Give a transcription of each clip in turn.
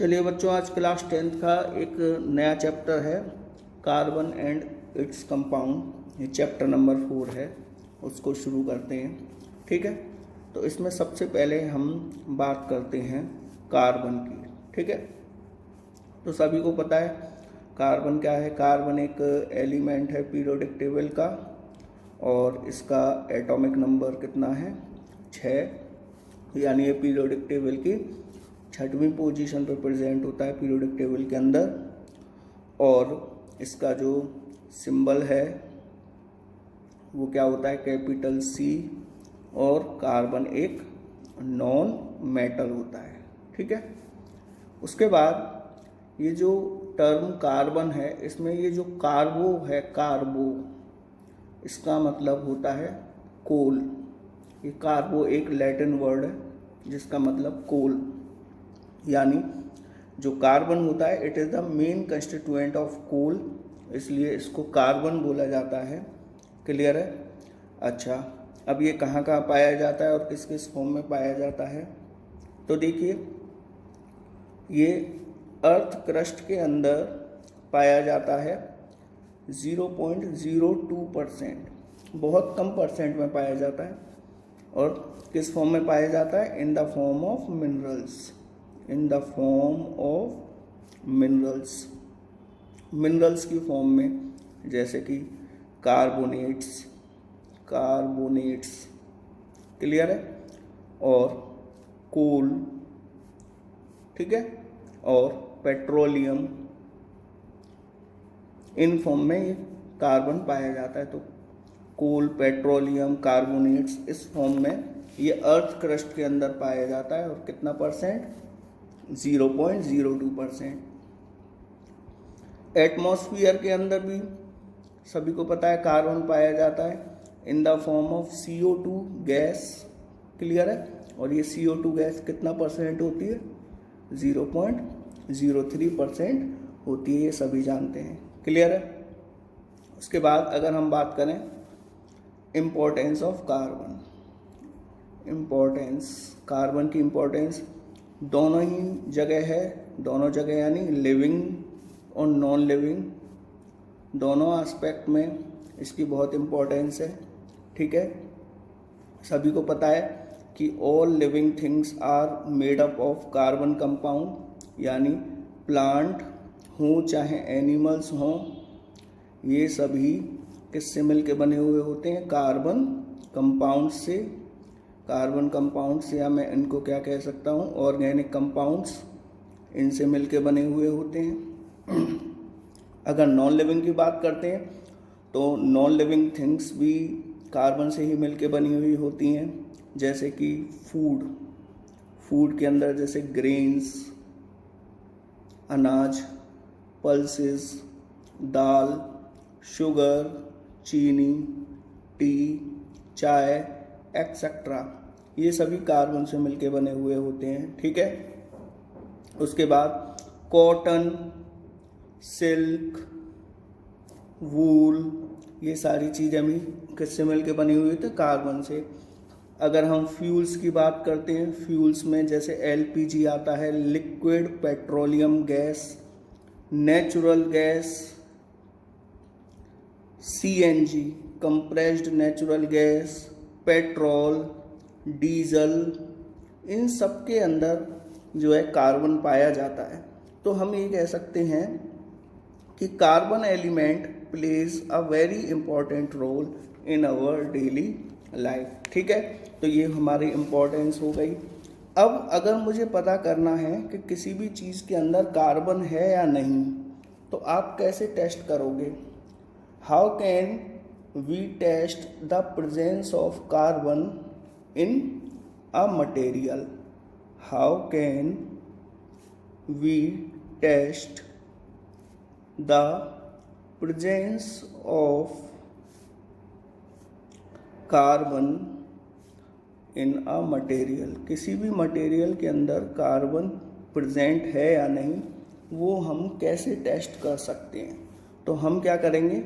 चलिए बच्चों, आज क्लास 10th का एक नया चैप्टर है कार्बन एंड इट्स कंपाउंड। ये चैप्टर नंबर 4 है, उसको शुरू करते हैं। ठीक है, तो इसमें सबसे पहले हम बात करते हैं कार्बन की। ठीक है, तो सभी को पता है कार्बन क्या है। कार्बन एक एलिमेंट है पीरियोडिक टेबल का, और इसका एटॉमिक नंबर कितना है? 6। यानी ये पीरियोडिक टेबल की 6वीं पोजीशन पर प्रेजेंट होता है पीरियोडिक टेबल के अंदर। और इसका जो सिंबल है वो क्या होता है? Capital C। और कार्बन एक नॉन मेटल होता है। ठीक है, उसके बाद ये जो टर्म कार्बन है, इसमें ये जो कार्बो है, कार्बो, इसका मतलब होता है कोल। ये कार्बो एक लैटिन वर्ड है जिसका मतलब कोल। यानी जो कार्बन होता है, it is the main constituent of coal, इसलिए इसको कार्बन बोला जाता है। क्लियर है? अच्छा, अब ये कहाँ कहाँ पाया जाता है और किस किस फॉर्म में पाया जाता है? तो देखिए, ये अर्थ क्रस्ट के अंदर पाया जाता है 0.02%, बहुत कम परसेंट में पाया जाता है। और किस फॉर्म में पाया जाता है? In the form of minerals. In the form of minerals, minerals की फॉर्म में, जैसे कि कार्बोनेट्स, कार्बोनेट्स। क्लियर है? और कोल, ठीक है, और पेट्रोलियम, इन फॉर्म में ये कार्बन पाया जाता है। तो कोल, पेट्रोलियम, कार्बोनेट्स, इस फॉर्म में ये अर्थ क्रस्ट के अंदर पाया जाता है। और कितना परसेंट? 0.02%। एटमॉस्फेयर के अंदर भी सभी को पता है कार्बन पाया जाता है in the form of CO2 gas. Clear है? और ये CO2 गैस कितना परसेंट होती है? 0.03% होती है, ये सभी जानते हैं। क्लियर है? उसके बाद अगर हम बात करें importance of carbon, importance, carbon की इम्पोर्टेंस दोनों ही जगह है। दोनों जगह यानी लिविंग और नॉन लिविंग, दोनों एस्पेक्ट में इसकी बहुत इम्पोर्टेंस है। ठीक है, सभी को पता है कि all living things are made up of carbon compound. यानी प्लांट हों चाहे एनिमल्स हों, ये सभी किससे मिलके बने हुए होते हैं? कार्बन कंपाउंड से। कार्बन कंपाउंड से, या मैं इनको क्या कह सकता हूँ, ऑर्गेनिक कंपाउंड्स, इनसे मिलके बने हुए होते हैं। अगर नॉन लिविंग की बात करते हैं तो नॉन लिविंग थिंग्स भी कार्बन से ही मिलके बनी हुई होती हैं। जैसे कि फूड, फूड के अंदर जैसे ग्रेन्स, अनाज, पल्सेस, दाल, शुगर, चीनी, टी, चाय, एक्सेट्रा, ये सभी कार्बन से मिलके बने हुए होते हैं। ठीक है, उसके बाद कॉटन, सिल्क, वूल, ये सारी चीज़ें भी किससे मिलके बनी हुई होती है? कार्बन से। अगर हम फ्यूल्स की बात करते हैं, फ्यूल्स में जैसे LPG आता है, liquid petroleum gas, natural gas, CNG compressed natural gas, petrol, diesel, इन सब के अंदर जो है कार्बन पाया जाता है। तो हम ये कह सकते हैं कि carbon element plays a very important role in our daily life. ठीक है, तो ये हमारी इम्पोर्टेंस हो गई। अब अगर मुझे पता करना है कि किसी भी चीज़ के अंदर कार्बन है या नहीं, तो आप कैसे टेस्ट करोगे? How can we test the presence of carbon in a material? How can we test the presence of carbon in a material? किसी भी मटेरियल के अंदर कार्बन प्रेजेंट है या नहीं, वो हम कैसे टेस्ट कर सकते हैं? तो हम क्या करेंगे,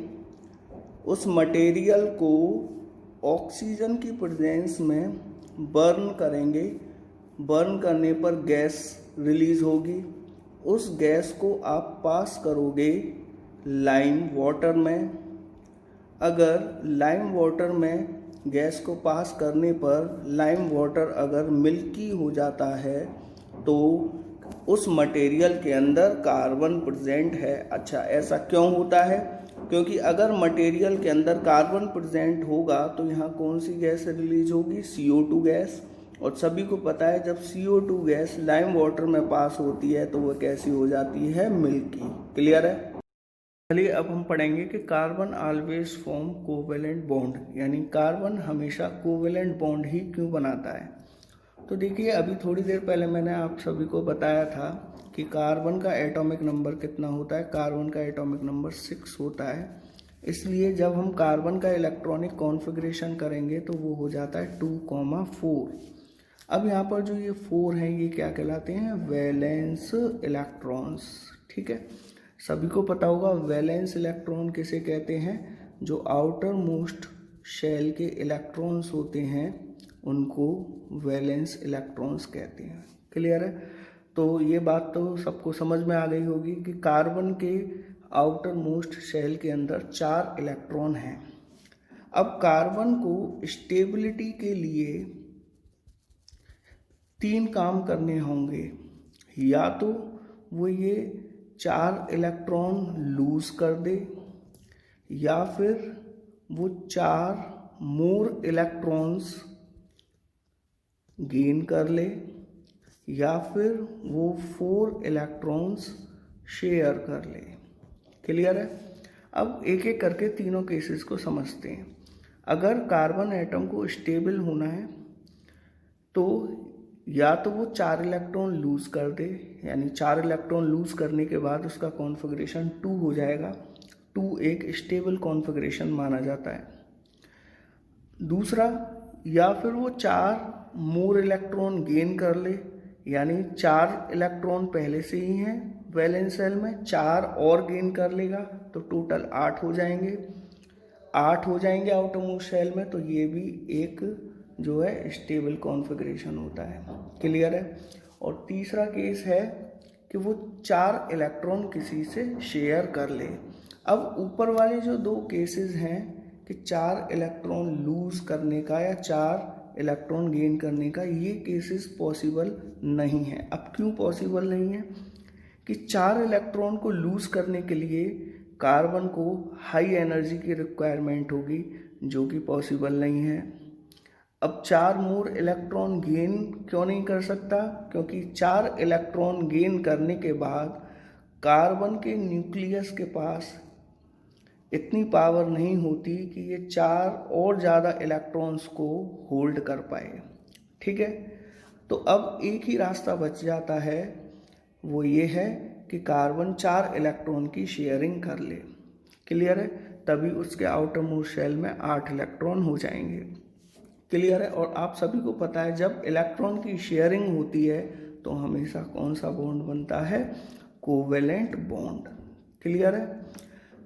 उस मटेरियल को ऑक्सीजन की प्रेजेंस में बर्न करेंगे। बर्न करने पर गैस रिलीज होगी, उस गैस को आप पास करोगे लाइम वाटर में। अगर लाइम वाटर में गैस को पास करने पर लाइम वाटर अगर मिल्की हो जाता है तो उस मटेरियल के अंदर कार्बन प्रेजेंट है। अच्छा, ऐसा क्यों होता है? क्योंकि अगर मटेरियल के अंदर कार्बन प्रेजेंट होगा तो यहाँ कौन सी गैस रिलीज होगी? CO2 gas. और सभी को पता है जब CO2 गैस लाइम वाटर में पास होती है तो वह कैसी हो जाती है? मिल्की। क्लियर है? चलिए अब हम पढ़ेंगे कि carbon always form covalent bond, यानी कार्बन हमेशा कोवेलेंट बॉन्ड ही क्यों बनाता है। तो देखिए, अभी थोड़ी देर पहले मैंने आप सभी को बताया था कि कार्बन का एटॉमिक नंबर कितना होता है। कार्बन का एटॉमिक नंबर 6 होता है। इसलिए जब हम कार्बन का इलेक्ट्रॉनिक कॉन्फ़िगरेशन करेंगे तो वो हो जाता है 2,4। अब यहाँ पर जो ये 4 हैं ये क्या कहलाते हैं? Valence electrons. ठीक है, सभी को पता होगा वैलेंस इलेक्ट्रॉन किसे कहते हैं? जो आउटर मोस्ट शेल के इलेक्ट्रॉन्स होते हैं उनको वैलेंस इलेक्ट्रॉन्स कहते हैं। क्लियर है? तो ये बात तो सबको समझ में आ गई होगी कि कार्बन के आउटर मोस्ट शेल के अंदर 4 इलेक्ट्रॉन हैं। अब कार्बन को स्टेबिलिटी के लिए 3 काम करने होंगे। या तो वो ये 4 इलेक्ट्रॉन लूज कर दे, या फिर वो 4 मोर इलेक्ट्रॉन्स गेन कर ले, या फिर वो 4 इलेक्ट्रॉन्स शेयर कर ले। क्लियर है? अब एक एक करके तीनों केसेस को समझते हैं। अगर कार्बन एटम को स्टेबल होना है तो या तो वो 4 इलेक्ट्रॉन लूज कर दे, यानी 4 इलेक्ट्रॉन लूज करने के बाद उसका कॉन्फ़िगरेशन 2 हो जाएगा। 2 एक स्टेबल कॉन्फ़िगरेशन माना जाता है। दूसरा, या फिर वो 4 मोर इलेक्ट्रॉन गेन कर ले, यानी 4 इलेक्ट्रॉन पहले से ही हैं वैलेंस शेल में, 4 और गेन कर लेगा तो टोटल 8 हो जाएंगे। 8 हो जाएंगे आउटर मोस्ट शेल में, तो ये भी एक जो है स्टेबल कॉन्फ़िगरेशन होता है। क्लियर है? और तीसरा केस है कि वो 4 इलेक्ट्रॉन किसी से शेयर कर ले। अब ऊपर वाले जो 2 केसेस हैं कि 4 इलेक्ट्रॉन लूज करने का या 4 इलेक्ट्रॉन गेन करने का, ये केसेस पॉसिबल नहीं है। अब क्यों पॉसिबल नहीं है? कि 4 इलेक्ट्रॉन को लूज करने के लिए कार्बन को हाई एनर्जी की रिक्वायरमेंट होगी, जो कि पॉसिबल नहीं है। अब 4 मोर इलेक्ट्रॉन गेन क्यों नहीं कर सकता? क्योंकि 4 इलेक्ट्रॉन गेन करने के बाद कार्बन के न्यूक्लियस के पास इतनी पावर नहीं होती कि ये 4 और ज़्यादा इलेक्ट्रॉन्स को होल्ड कर पाए। ठीक है, तो अब एक ही रास्ता बच जाता है, वो ये है कि कार्बन 4 इलेक्ट्रॉन की शेयरिंग कर ले। क्लियर है? तभी उसके आउटर मोस्ट शेल में 8 इलेक्ट्रॉन हो जाएंगे। क्लियर है? और आप सभी को पता है जब इलेक्ट्रॉन की शेयरिंग होती है तो हमेशा कौन सा बॉन्ड बनता है? Covalent bond. क्लियर है?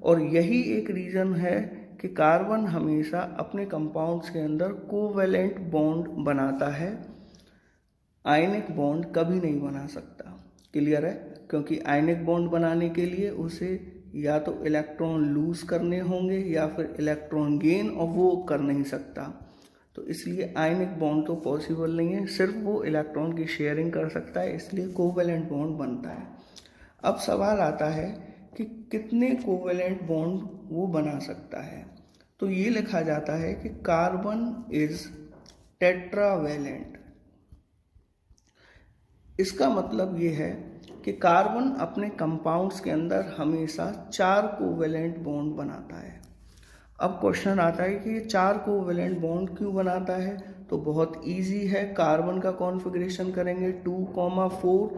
और यही एक रीज़न है कि कार्बन हमेशा अपने कंपाउंड्स के अंदर कोवेलेंट बॉन्ड बनाता है, आयनिक बॉन्ड कभी नहीं बना सकता। क्लियर है? क्योंकि आयनिक बॉन्ड बनाने के लिए उसे या तो इलेक्ट्रॉन लूज करने होंगे या फिर इलेक्ट्रॉन गेन, और वो कर नहीं सकता। तो इसलिए आयनिक बॉन्ड तो पॉसिबल नहीं है, सिर्फ वो इलेक्ट्रॉन की शेयरिंग कर सकता है, इसलिए कोवेलेंट बॉन्ड बनता है। अब सवाल आता है कि कितने कोवेलेंट बॉन्ड वो बना सकता है। तो ये लिखा जाता है कि कार्बन इज टेट्रावेलेंट। इसका मतलब ये है कि कार्बन अपने कंपाउंड्स के अंदर हमेशा 4 कोवेलेंट बॉन्ड बनाता है। अब क्वेश्चन आता है कि ये 4 कोवेलेंट बॉन्ड क्यों बनाता है? तो बहुत इजी है, कार्बन का कॉन्फ़िगरेशन करेंगे 2,4।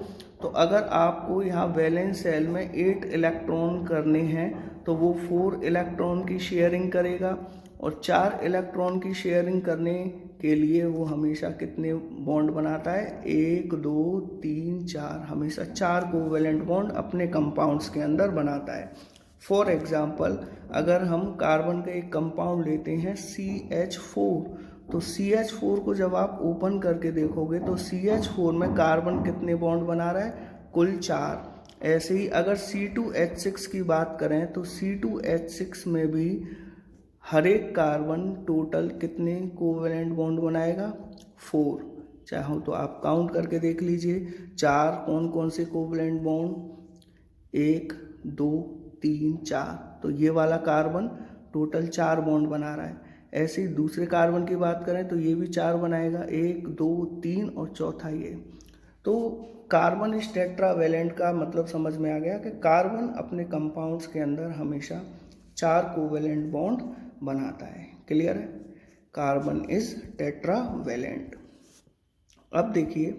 तो अगर आपको यहाँ वैलेंस शेल में 8 इलेक्ट्रॉन करने हैं तो वो 4 इलेक्ट्रॉन की शेयरिंग करेगा, और 4 इलेक्ट्रॉन की शेयरिंग करने के लिए वो हमेशा कितने बॉन्ड बनाता है? 1, 2, 3, 4, हमेशा 4 कोवेलेंट बॉन्ड अपने कंपाउंड्स के अंदर बनाता है। फॉर एग्जाम्पल, अगर हम कार्बन का एक कंपाउंड लेते हैं CH4, तो CH4 को जब आप ओपन करके देखोगे तो CH4 में कार्बन कितने बॉन्ड बना रहा है? कुल 4। ऐसे ही अगर C2H6 की बात करें तो C2H6 में भी हर एक कार्बन टोटल कितने कोवेलेंट बॉन्ड बनाएगा? 4। चाहो तो आप काउंट करके देख लीजिए, 4 कौन कौन से कोवेलेंट बॉन्ड? 1 2 3 4। तो ये वाला कार्बन टोटल 4 बॉन्ड बना रहा है। ऐसे ही दूसरे कार्बन की बात करें तो ये भी 4 बनाएगा, 1 2 3 और चौथा ये। तो कार्बन इस टेट्रावेलेंट का मतलब समझ में आ गया कि कार्बन अपने कंपाउंड्स के अंदर हमेशा 4 कोवेलेंट बॉन्ड बनाता है। क्लियर है? Carbon is tetravalent. अब देखिए,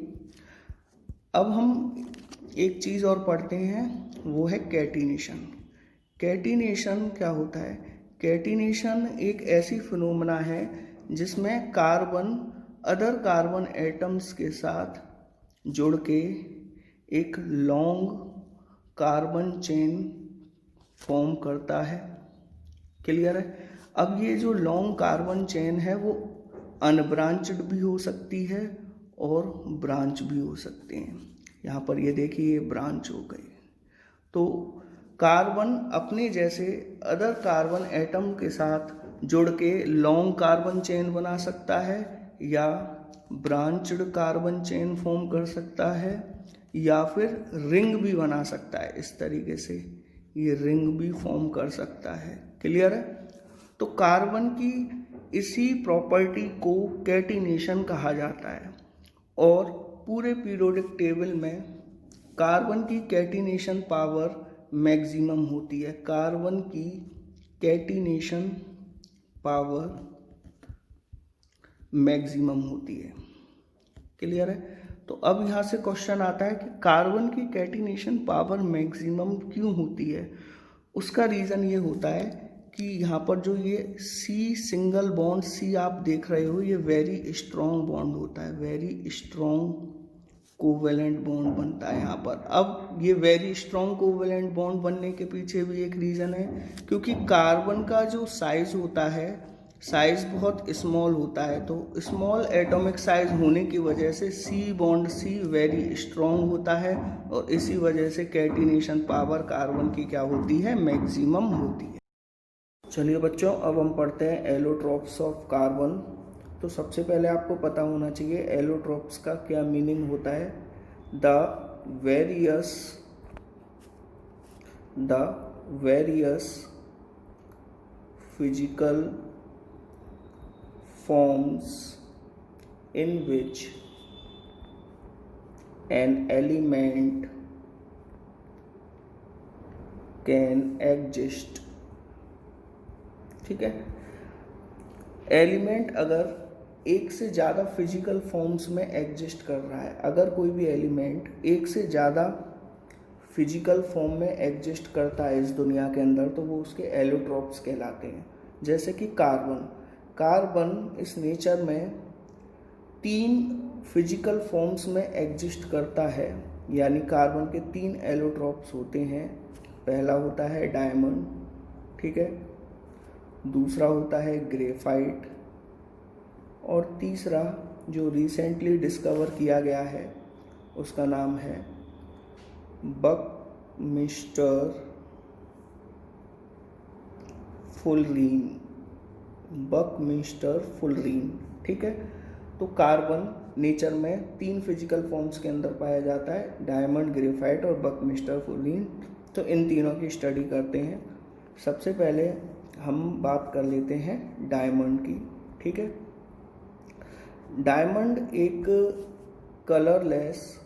अब हम एक चीज़ और पढ़ते हैं, वो है कैटिनेशन। कैटिनेशन क्या होता है? कैटिनेशन एक ऐसी फिनोमेना है जिसमें कार्बन अदर कार्बन एटम्स के साथ जुड़ के एक लॉन्ग कार्बन चेन फॉर्म करता है। क्लियर है? अब ये जो लॉन्ग कार्बन चेन है वो अनब्रांच्ड भी हो सकती है और ब्रांच भी हो सकते हैं। यहाँ पर ये देखिए, ये ब्रांच हो गई। तो कार्बन अपने जैसे अदर कार्बन एटम के साथ जुड़ के लॉन्ग कार्बन चेन बना सकता है, या ब्रांच्ड कार्बन चेन फॉर्म कर सकता है, या फिर रिंग भी बना सकता है। इस तरीके से ये रिंग भी फॉर्म कर सकता है। क्लियर है? तो कार्बन की इसी प्रॉपर्टी को कैटिनेशन कहा जाता है, और पूरे पीरियोडिक टेबल में कार्बन की कैटिनेशन पावर मैक्सिमम होती है। कार्बन की कैटिनेशन पावर मैक्सिमम होती है। क्लियर है? तो अब यहाँ से क्वेश्चन आता है कि कार्बन की कैटिनेशन पावर मैक्सिमम क्यों होती है? उसका रीज़न ये होता है कि यहाँ पर जो ये C सिंगल बॉन्ड C आप देख रहे हो, ये वेरी स्ट्रॉन्ग बॉन्ड होता है, वेरी स्ट्रॉन्ग कोवेलेंट बॉन्ड बनता है यहाँ पर। अब ये वेरी स्ट्रॉन्ग कोवेलेंट बॉन्ड बनने के पीछे भी एक रीज़न है, क्योंकि कार्बन का जो साइज होता है, साइज बहुत स्मॉल होता है। तो स्मॉल एटॉमिक साइज होने की वजह से C bond C very strong होता है, और इसी वजह से कैटिनेशन पावर कार्बन की क्या होती है? मैक्सिमम होती है। चलिए बच्चों, अब हम पढ़ते हैं एलोट्रॉप्स ऑफ कार्बन। तो सबसे पहले आपको पता होना चाहिए एलोट्रॉप्स का क्या मीनिंग होता है। The various physical forms in which an element can exist। ठीक है? एलिमेंट अगर एक से ज़्यादा फिजिकल फॉर्म्स में एग्जिस्ट कर रहा है, अगर कोई भी एलिमेंट एक से ज़्यादा फिजिकल फॉर्म में एग्जिस्ट करता है इस दुनिया के अंदर, तो वो उसके एलोट्रॉप्स कहलाते हैं। जैसे कि कार्बन इस नेचर में 3 फिजिकल फॉर्म्स में एग्जिस्ट करता है, यानी कार्बन के 3 एलोट्रॉप्स होते हैं। पहला होता है डायमंड, ठीक है, दूसरा होता है ग्रेफाइट, और तीसरा जो रिसेंटली डिस्कवर किया गया है उसका नाम है बकमिस्टर फुलरीन। ठीक है? तो कार्बन नेचर में 3 फिजिकल फॉर्म्स के अंदर पाया जाता है, डायमंड, ग्रेफाइट और बकमिस्टर फुलरीन। तो इन तीनों की स्टडी करते हैं। सबसे पहले हम बात कर लेते हैं डायमंड की। ठीक है? डायमंड एक कलरलेस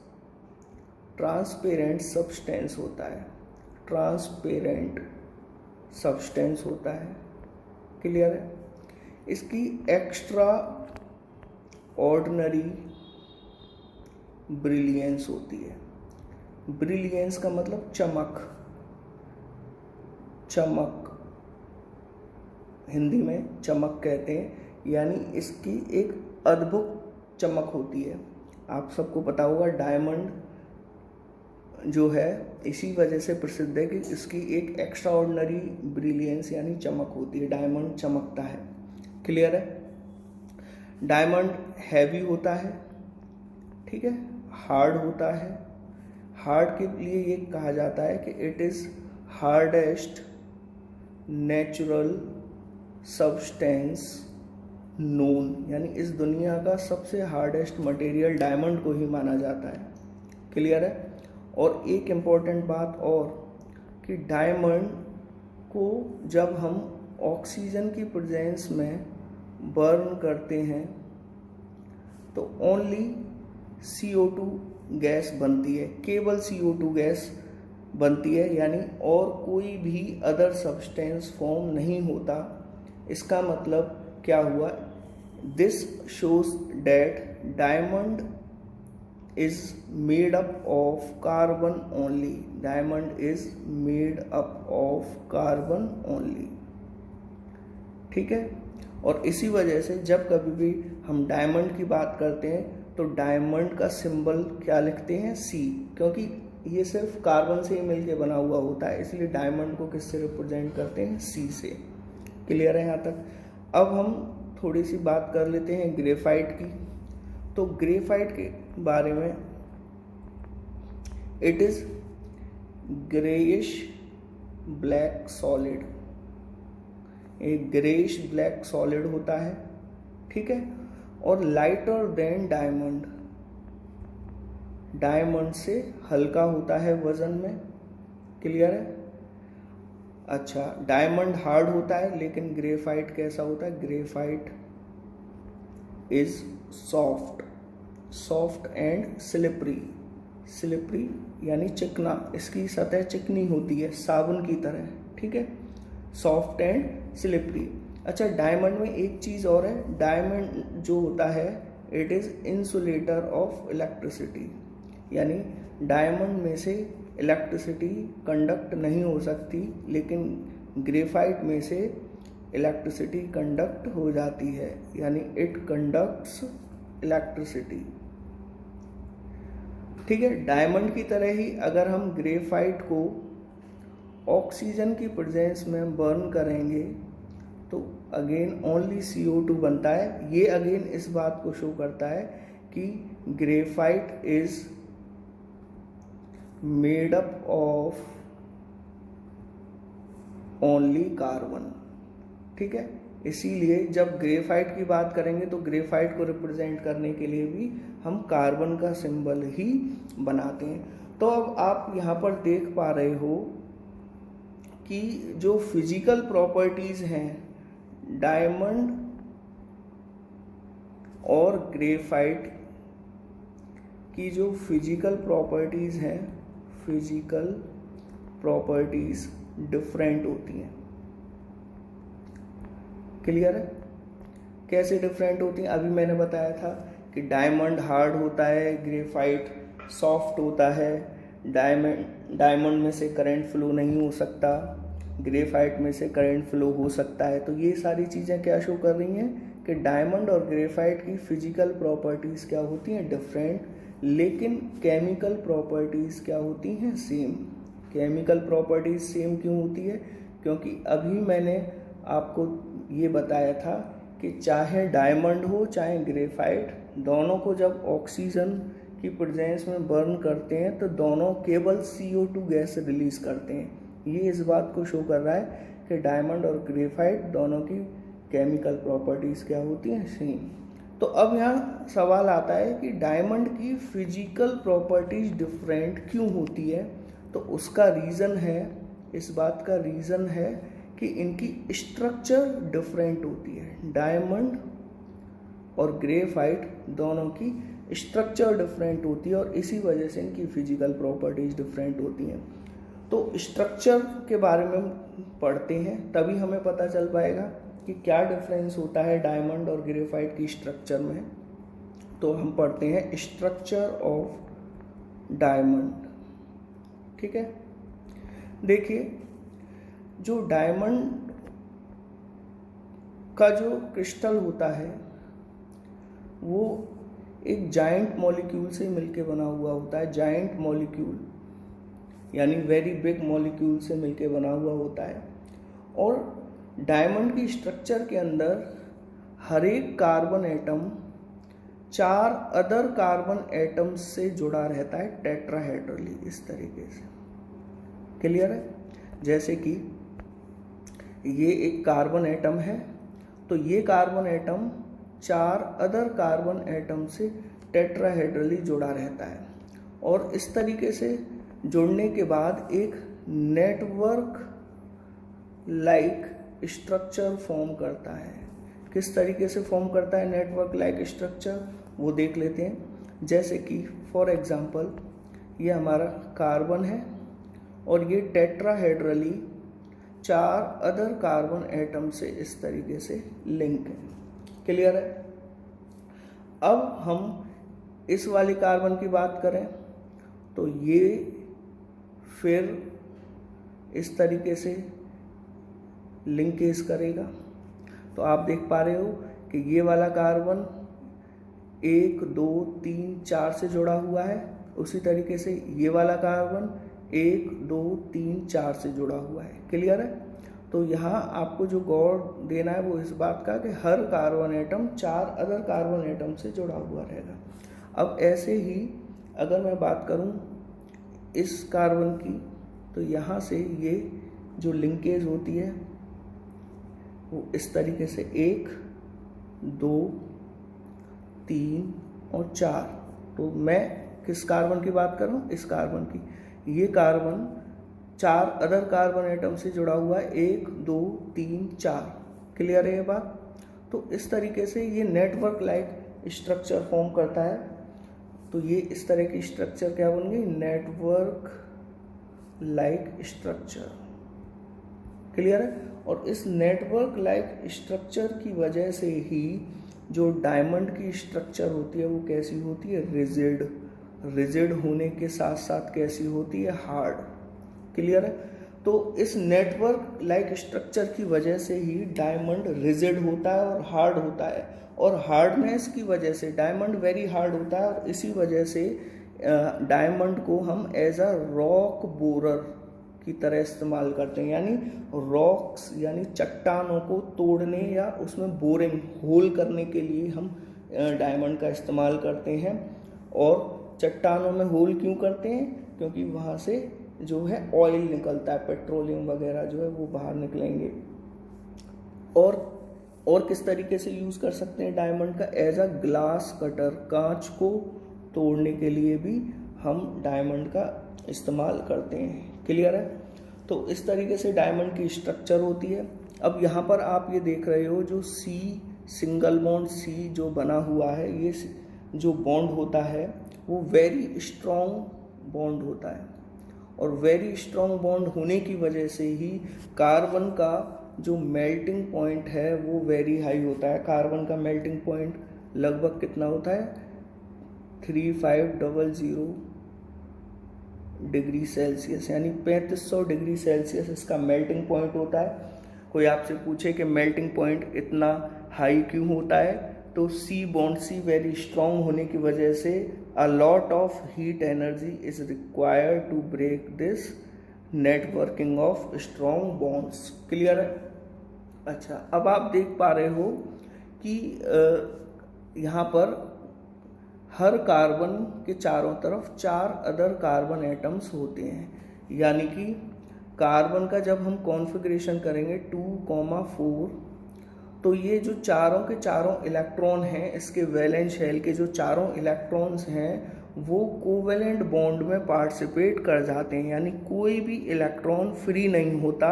ट्रांसपेरेंट सब्सटेंस होता है। क्लियर है? इसकी एक्स्ट्रा ऑर्डिनरी ब्रिलियंस होती है। ब्रिलियंस का मतलब चमक, हिंदी में चमक कहते हैं, यानी इसकी एक अद्भुत चमक होती है। आप सबको पता होगा डायमंड जो है इसी वजह से प्रसिद्ध है कि इसकी एक एक्स्ट्रा ऑर्डिनरी ब्रिलियंस यानी चमक होती है। डायमंड चमकता है। क्लियर है? डायमंड हैवी होता है, ठीक है, हार्ड होता है। हार्ड के लिए ये कहा जाता है कि it is hardest natural substance known, यानी इस दुनिया का सबसे हार्डेस्ट मटेरियल डायमंड को ही माना जाता है। क्लियर है। और एक इम्पॉर्टेंट बात और कि डायमंड को जब हम ऑक्सीजन की प्रेजेंस में बर्न करते हैं तो ओनली CO2 गैस बनती है, केवल CO2 गैस बनती है, यानी और कोई भी अदर सब्सटेंस फॉर्म नहीं होता। इसका मतलब क्या हुआ? This shows that diamond is made up of carbon only. Diamond is made up of carbon only. ठीक है। और इसी वजह से जब कभी भी हम डायमंड की बात करते हैं तो डायमंड का सिंबल क्या लिखते हैं? C, क्योंकि ये सिर्फ कार्बन से ही मिलके बना हुआ होता है, इसलिए डायमंड को किससे रिप्रेजेंट करते हैं? C से। क्लियर है यहाँ तक? अब हम थोड़ी सी बात कर लेते हैं ग्रेफाइट की। तो ग्रेफाइट के बारे में, it is greyish black solid, एक ग्रेइश ब्लैक सॉलिड होता है, ठीक है, और लाइटर देन डायमंड, डायमंड से हल्का होता है वजन में। क्लियर है। अच्छा, डायमंड हार्ड होता है लेकिन ग्रेफाइट कैसा होता है? Graphite is soft and slippery, slippery यानी चिकना, इसकी सतह चिकनी होती है साबुन की तरह, ठीक है, सॉफ्ट एंड स्लिपरी। अच्छा, डायमंड में एक चीज़ और है, डायमंड जो होता है it is insulator of electricity, यानी डायमंड में से इलेक्ट्रिसिटी कंडक्ट नहीं हो सकती, लेकिन ग्रेफाइट में से इलेक्ट्रिसिटी कंडक्ट हो जाती है, यानी इट कंडक्ट्स इलेक्ट्रिसिटी। ठीक है। डायमंड की तरह ही अगर हम ग्रेफाइट को ऑक्सीजन की प्रेजेंस में बर्न करेंगे तो अगेन ओनली CO2 बनता है। ये अगेन इस बात को शो करता है कि graphite is made up of only carbon. ठीक है। इसीलिए जब ग्रेफाइट की बात करेंगे तो ग्रेफाइट को रिप्रेजेंट करने के लिए भी हम कार्बन का सिंबल ही बनाते हैं। तो अब आप यहाँ पर देख पा रहे हो कि जो फिजिकल प्रॉपर्टीज हैं डायमंड और ग्रेफाइट की, जो फिजिकल प्रॉपर्टीज हैं, फिजिकल प्रॉपर्टीज डिफरेंट होती हैं। क्लियर है? कैसे डिफरेंट होती हैं? अभी मैंने बताया था कि डायमंड हार्ड होता है, ग्रेफाइट सॉफ्ट होता है, डायमंड में से करंट फ्लो नहीं हो सकता, ग्रेफाइट में से करंट फ्लो हो सकता है। तो ये सारी चीज़ें क्या शो कर रही हैं कि डायमंड और ग्रेफाइट की फिजिकल प्रॉपर्टीज़ क्या होती हैं? डिफरेंट, लेकिन केमिकल प्रॉपर्टीज़ क्या होती हैं? सेम। केमिकल प्रॉपर्टीज़ सेम क्यों होती है? क्योंकि अभी मैंने आपको ये बताया था कि चाहे डायमंड हो चाहे ग्रेफाइट, दोनों को जब ऑक्सीजन की प्रेजेंस में बर्न करते हैं तो दोनों केवल CO2 गैस रिलीज करते हैं। ये इस बात को शो कर रहा है कि डायमंड और ग्रेफाइट दोनों की केमिकल प्रॉपर्टीज़ क्या होती हैं? सेम। तो अब यहाँ सवाल आता है कि डायमंड की फिजिकल प्रॉपर्टीज डिफरेंट क्यों होती है? तो उसका रीज़न है, इस बात का रीज़न है कि इनकी स्ट्रक्चर डिफरेंट होती है। डायमंड और ग्रेफाइट दोनों की स्ट्रक्चर डिफरेंट होती है और इसी वजह से इनकी फिजिकल प्रॉपर्टीज डिफरेंट होती हैं। तो स्ट्रक्चर के बारे में पढ़ते हैं तभी हमें पता चल पाएगा कि क्या डिफरेंस होता है डायमंड और ग्रेफाइट की स्ट्रक्चर में। तो हम पढ़ते हैं स्ट्रक्चर ऑफ डायमंड। ठीक है। देखिए, जो डायमंड का जो क्रिस्टल होता है वो एक जाइंट मॉलिक्यूल से मिलके बना हुआ होता है। जाइंट मॉलिक्यूल यानी वेरी बिग मॉलिक्यूल से मिलके बना हुआ होता है। और डायमंड की स्ट्रक्चर के अंदर हर एक carbon atom 4 other carbon atoms से जुड़ा रहता है टेट्राहेड्रली, इस तरीके से। क्लियर है? जैसे कि ये एक कार्बन एटम है, तो ये carbon atom 4 other carbon atom से टेट्राहेड्रली जुड़ा रहता है, और इस तरीके से जुड़ने के बाद एक नेटवर्क लाइक स्ट्रक्चर फॉर्म करता है। किस तरीके से फॉर्म करता है नेटवर्क लाइक स्ट्रक्चर, वो देख लेते हैं। जैसे कि फॉर एग्जांपल ये हमारा कार्बन है और ये टेट्राहेड्रली 4 अदर कार्बन एटम से इस तरीके से लिंक है। क्लियर है? अब हम इस वाले कार्बन की बात करें तो ये फिर इस तरीके से लिंकेज करेगा। तो आप देख पा रहे हो कि ये वाला कार्बन 1 2 3 4 से जुड़ा हुआ है, उसी तरीके से ये वाला कार्बन 1 2 3 4 से जुड़ा हुआ है। क्लियर है? तो यहाँ आपको जो गौर देना है वो इस बात का कि हर carbon atom 4 other carbon atom से जुड़ा हुआ रहेगा। अब ऐसे ही अगर मैं बात करूँ इस कार्बन की, तो यहाँ से ये जो लिंकेज होती है वो इस तरीके से 1 2 3 और 4। तो मैं किस कार्बन की बात कर रहा हूँ? इस कार्बन की। ये कार्बन 4 अदर कार्बन एटम से जुड़ा हुआ है, 1 2 3 4। क्लियर है ये बात? तो इस तरीके से ये नेटवर्क लाइक स्ट्रक्चर फॉर्म करता है। तो ये इस तरह की स्ट्रक्चर क्या बन गई? Network like structure. क्लियर है? और इस नेटवर्क लाइक स्ट्रक्चर की वजह से ही जो डायमंड की स्ट्रक्चर होती है वो कैसी होती है? रिजिड। रिजिड होने के साथ साथ कैसी होती है? हार्ड। क्लियर है? तो इस नेटवर्क लाइक स्ट्रक्चर की वजह से ही डायमंड रिजिड होता है और हार्ड होता है, और हार्डनेस की वजह से डायमंड वेरी हार्ड होता है, और इसी वजह से डायमंड को हम एज अ रॉक बोरर की तरह इस्तेमाल करते हैं। यानी रॉक्स यानी चट्टानों को तोड़ने या उसमें बोरिंग होल करने के लिए हम डायमंड का इस्तेमाल करते हैं। और चट्टानों में होल क्यों करते हैं? क्योंकि वहाँ से जो है ऑयल निकलता है, पेट्रोलियम वगैरह जो है वो बाहर निकलेंगे। और किस तरीके से यूज़ कर सकते हैं डायमंड का? As a glass cutter. कांच को तोड़ने के लिए भी हम डायमंड का इस्तेमाल करते हैं। क्लियर है? तो इस तरीके से डायमंड की स्ट्रक्चर होती है। अब यहाँ पर आप ये देख रहे हो जो सी सिंगल बॉन्ड सी जो बना हुआ है, ये जो बॉन्ड होता है वो वेरी स्ट्रॉन्ग बॉन्ड होता है, और वेरी स्ट्रॉन्ग बॉन्ड होने की वजह से ही कार्बन का जो मेल्टिंग पॉइंट है वो वेरी हाई होता है। कार्बन का मेल्टिंग पॉइंट लगभग कितना होता है? 3500 डिग्री सेल्सियस, यानी 3500 डिग्री सेल्सियस इसका मेल्टिंग पॉइंट होता है। कोई आपसे पूछे कि मेल्टिंग पॉइंट इतना हाई क्यों होता है, तो C bond C very strong होने की वजह से a lot of heat energy is required to break this networking of strong bonds. Clear है? अच्छा, अब आप देख पा रहे हो कि यहाँ पर हर कार्बन के चारों तरफ 4 अदर कार्बन एटम्स होते हैं। यानी कि कार्बन का जब हम कॉन्फ़िगरेशन करेंगे 2,4, तो ये जो चारों के चारों इलेक्ट्रॉन हैं, इसके वैलेंस शेल के जो चारों इलेक्ट्रॉन्स हैं वो कोवेलेंट बॉन्ड में पार्टिसिपेट कर जाते हैं। यानी कोई भी इलेक्ट्रॉन फ्री नहीं होता,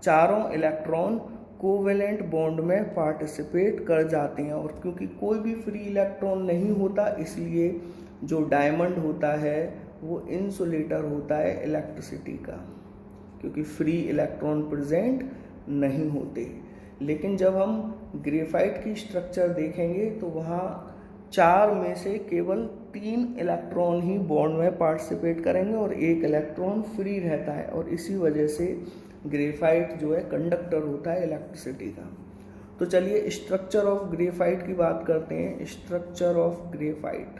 चारों इलेक्ट्रॉन कोवेलेंट बॉन्ड में पार्टिसिपेट कर जाते हैं। और क्योंकि कोई भी फ्री इलेक्ट्रॉन नहीं होता, इसलिए जो डायमंड होता है वो इंसुलेटर होता है इलेक्ट्रिसिटी का, क्योंकि फ्री इलेक्ट्रॉन प्रेजेंट नहीं होते। लेकिन जब हम ग्रेफाइट की स्ट्रक्चर देखेंगे तो वहाँ 4 में से केवल 3 इलेक्ट्रॉन ही बॉन्ड में पार्टिसिपेट करेंगे और 1 इलेक्ट्रॉन फ्री रहता है, और इसी वजह से ग्रेफाइट जो है कंडक्टर होता है इलेक्ट्रिसिटी का। तो चलिए स्ट्रक्चर ऑफ ग्रेफाइट की बात करते हैं। स्ट्रक्चर ऑफ ग्रेफाइट,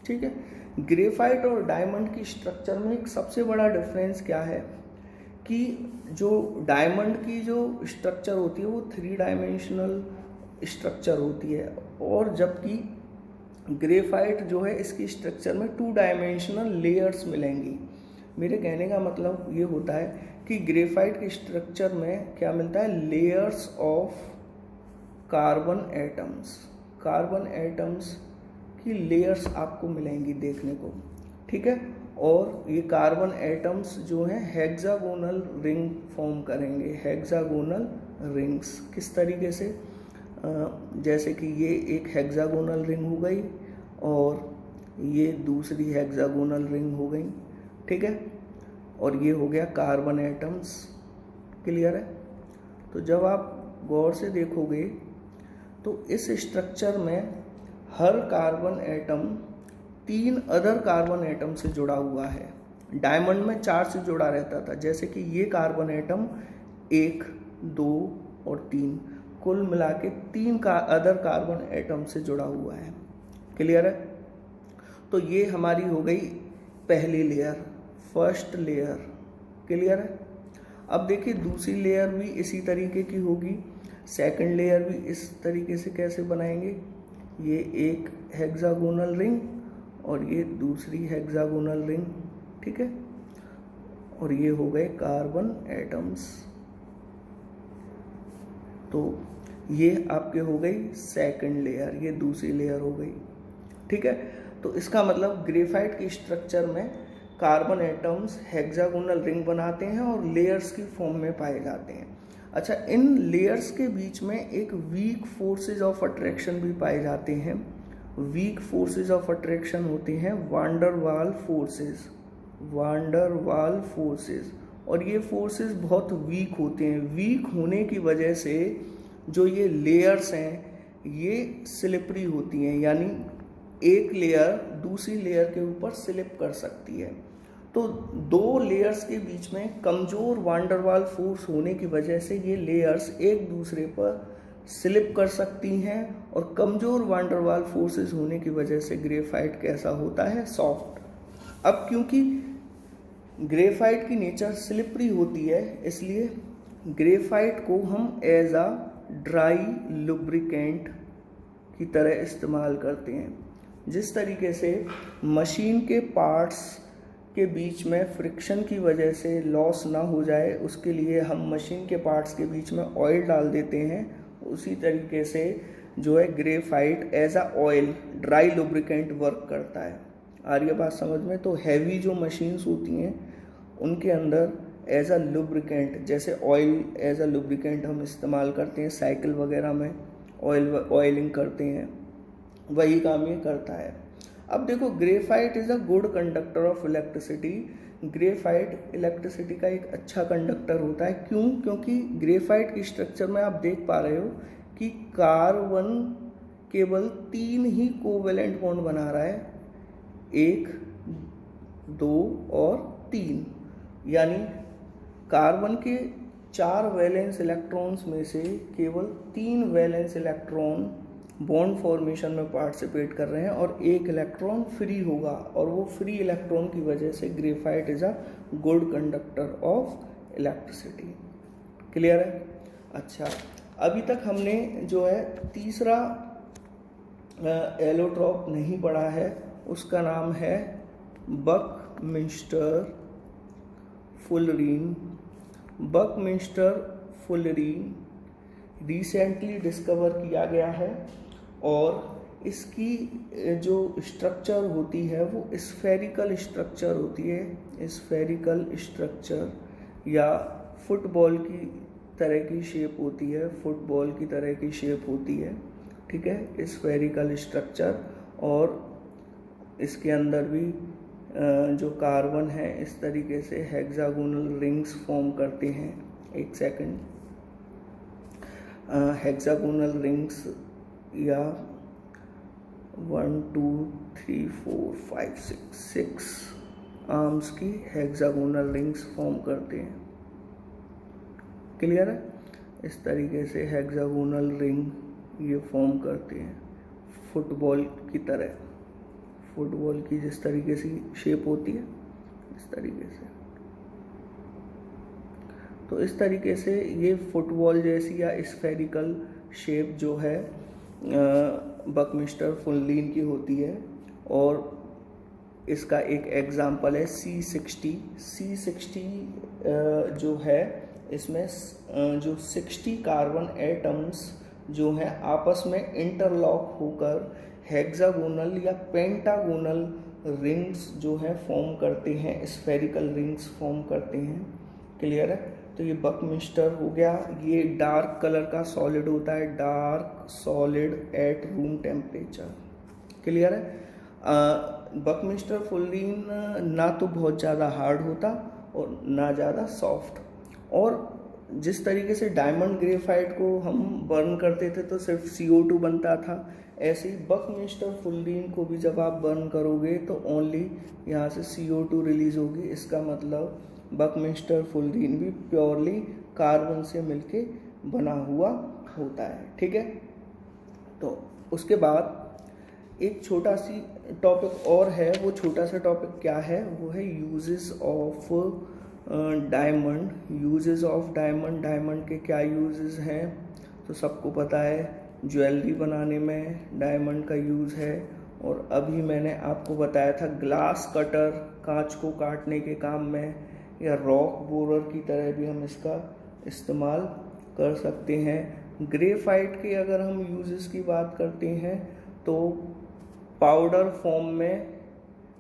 ठीक है। ग्रेफाइट और डायमंड की स्ट्रक्चर में एक सबसे बड़ा डिफरेंस क्या है कि जो डायमंड की जो स्ट्रक्चर होती है वो 3 डायमेंशनल स्ट्रक्चर होती है, और जबकि ग्रेफाइट जो है इसकी स्ट्रक्चर में 2 डायमेंशनल लेयर्स मिलेंगी। मेरे कहने का मतलब ये होता है कि ग्रेफाइट के स्ट्रक्चर में क्या मिलता है, layers of carbon atoms. Carbon atoms की लेयर्स आपको मिलेंगी देखने को, ठीक है। और ये कार्बन एटम्स जो हैं हेक्सागोनल रिंग फॉर्म करेंगे, हेक्सागोनल रिंग्स। किस तरीके से, जैसे कि ये एक हेक्सागोनल रिंग हो गई और ये दूसरी हेक्सागोनल रिंग हो गई, ठीक है। और ये हो गया कार्बन एटम्स। क्लियर है। तो जब आप गौर से देखोगे तो इस स्ट्रक्चर में हर carbon atom 3 other carbon atom से जुड़ा हुआ है। डायमंड में 4 से जुड़ा रहता था, जैसे कि ये कार्बन एटम 1, 2 और 3 कुल मिला के 3 अदर कार्बन एटम से जुड़ा हुआ है। क्लियर है। तो ये हमारी हो गई पहली लेयर, फर्स्ट लेयर। क्लियर है। अब देखिए दूसरी लेयर भी इसी तरीके की होगी, सेकंड लेयर भी इस तरीके से कैसे बनाएंगे, ये एक हेक्सागोनल रिंग और ये दूसरी हेक्सागोनल रिंग, ठीक है। और ये हो गए कार्बन एटम्स। तो ये आपके हो गई सेकंड लेयर, ये दूसरी लेयर हो गई, ठीक है। तो इसका मतलब ग्रेफाइट के स्ट्रक्चर में कार्बन एटम्स हेक्सागोनल रिंग बनाते हैं और लेयर्स की फॉर्म में पाए जाते हैं। अच्छा, इन लेयर्स के बीच में एक वीक फोर्सेस ऑफ अट्रैक्शन भी पाए जाते हैं। वीक फोर्सेस ऑफ अट्रैक्शन होते हैं वांडर वाल फोर्सेस, वांडर वाल फोर्सेस। और ये फोर्सेस बहुत वीक होते हैं। वीक होने की वजह से जो ये लेयर्स हैं ये स्लिपरी होती हैं, यानी एक लेयर दूसरी लेयर के ऊपर स्लिप कर सकती है। तो 2 लेयर्स के बीच में कमज़ोर वांडरवाल फोर्स होने की वजह से ये लेयर्स एक दूसरे पर स्लिप कर सकती हैं, और कमज़ोर वांडरवाल फोर्सेस होने की वजह से ग्रेफाइट कैसा होता है, सॉफ्ट। अब क्योंकि ग्रेफाइट की नेचर स्लिपरी होती है, इसलिए ग्रेफाइट को हम एज अ ड्राई लुब्रिकेंट की तरह इस्तेमाल करते हैं। जिस तरीके से मशीन के पार्ट्स के बीच में फ्रिक्शन की वजह से लॉस ना हो जाए, उसके लिए हम मशीन के पार्ट्स के बीच में ऑयल डाल देते हैं, उसी तरीके से जो है graphite as a oil dry lubricant work करता है। आ रही है बात समझ में। तो हैवी जो मशीन्स होती हैं उनके अंदर एज अ लुब्रिकेंट, जैसे ऑयल एज अ लुब्रिकेंट हम इस्तेमाल करते हैं, साइकिल वगैरह में ऑयलिंग करते हैं, वही काम ये करता है। अब देखो, graphite is a good conductor of electricity. Graphite electricity का एक अच्छा कंडक्टर होता है। क्यों? क्योंकि ग्रेफाइट की स्ट्रक्चर में आप देख पा रहे हो कि कार्बन केवल 3 ही कोवेलेंट बॉन्ड बना रहा है, 1, 2 और 3। यानी कार्बन के 4 वैलेंस इलेक्ट्रॉन्स में से केवल 3 वैलेंस इलेक्ट्रॉन बॉन्ड फॉर्मेशन में पार्टिसिपेट कर रहे हैं और 1 इलेक्ट्रॉन फ्री होगा, और वो फ्री इलेक्ट्रॉन की वजह से graphite is a good conductor of electricity. Clear है। अच्छा, अभी तक हमने जो है तीसरा एलोट्रॉप नहीं पढ़ा है, उसका नाम है Buckminster fullerene. Buckminster fullerene recently discover किया गया है, और इसकी जो स्ट्रक्चर होती है वो स्फेरिकल स्ट्रक्चर होती है। स्फेरिकल स्ट्रक्चर या फुटबॉल की तरह की शेप होती है, फुटबॉल की तरह की शेप होती है, ठीक है, स्फेरिकल स्ट्रक्चर। और इसके अंदर भी जो कार्बन है इस तरीके से हेक्सागोनल रिंग्स फॉर्म करते हैं। एक सेकंड, हेक्सागोनल रिंग्स या 1 2 3 4 5 6 आर्म्स की हेक्सागोनल रिंग्स फॉर्म करते हैं। क्लियर है। इस तरीके से हेक्सागोनल रिंग ये फॉर्म करते हैं फुटबॉल की तरह, फुटबॉल की जिस तरीके से शेप होती है इस तरीके से। तो इस तरीके से ये फुटबॉल जैसी या स्फेरिकल शेप जो है बकमिस्टर फुल्लीन की होती है। और इसका एक एग्जाम्पल है C60। C60 जो है, इसमें जो 60 कार्बन एटम्स जो हैं आपस में इंटरलॉक होकर हेक्सागोनल या पेंटागोनल रिंग्स जो है फॉर्म करते हैं, स्फेरिकल रिंग्स फॉर्म करते हैं। क्लियर है? तो ये बकमिस्टर हो गया। ये डार्क कलर का सॉलिड होता है, dark solid at room temperature. Clear है? बकमिस्टर फुल्लीन ना तो बहुत ज़्यादा हार्ड होता और ना ज़्यादा सॉफ्ट। और जिस तरीके से डायमंड ग्रेफाइट को हम बर्न करते थे तो सिर्फ CO2 बनता था, ऐसे ही बकमिस्टर फुल्लीन को भी जब आप बर्न करोगे तो ओनली यहाँ से CO2 रिलीज होगी। इसका मतलब बकमिस्टर फुल्लीन भी प्योरली कार्बन से मिलके बना हुआ होता है। ठीक है? तो उसके बाद एक छोटा सी टॉपिक और है। वो छोटा सा टॉपिक क्या है? वो है uses of diamond. Uses of diamond, diamond के क्या यूजेस हैं तो सबको पता है। ज्वेलरी बनाने में डायमंड का यूज़ है। और अभी मैंने आपको बताया था ग्लास कटर, कांच को काटने के काम में, या रॉक बोरर की तरह भी हम इसका इस्तेमाल कर सकते हैं। ग्रेफाइट के अगर हम यूजेस की बात करते हैं तो पाउडर फॉर्म में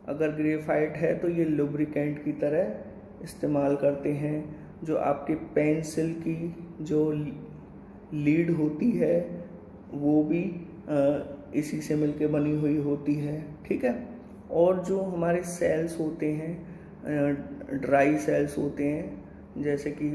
अगर ग्रेफाइट है तो ये लुब्रिकेंट की तरह इस्तेमाल करते हैं। जो आपके पेंसिल की जो लीड होती है वो भी इसी से मिलके बनी हुई होती है। ठीक है? और जो हमारे सेल्स होते हैं, ड्राई सेल्स होते हैं, जैसे कि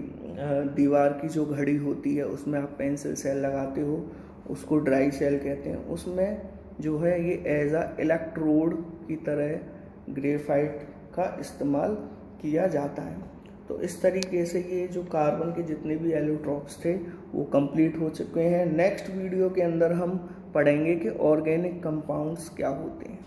दीवार की जो घड़ी होती है उसमें आप पेंसिल सेल लगाते हो, उसको ड्राई सेल कहते हैं। उसमें जो है ये एज अ इलेक्ट्रोड की तरह ग्रेफाइट का इस्तेमाल किया जाता है। तो इस तरीके से ये जो कार्बन के जितने भी एलोट्रॉप्स थे वो कंप्लीट हो चुके हैं। नेक्स्ट वीडियो के अंदर हम पढ़ेंगे कि ऑर्गेनिक कंपाउंड्स क्या होते हैं।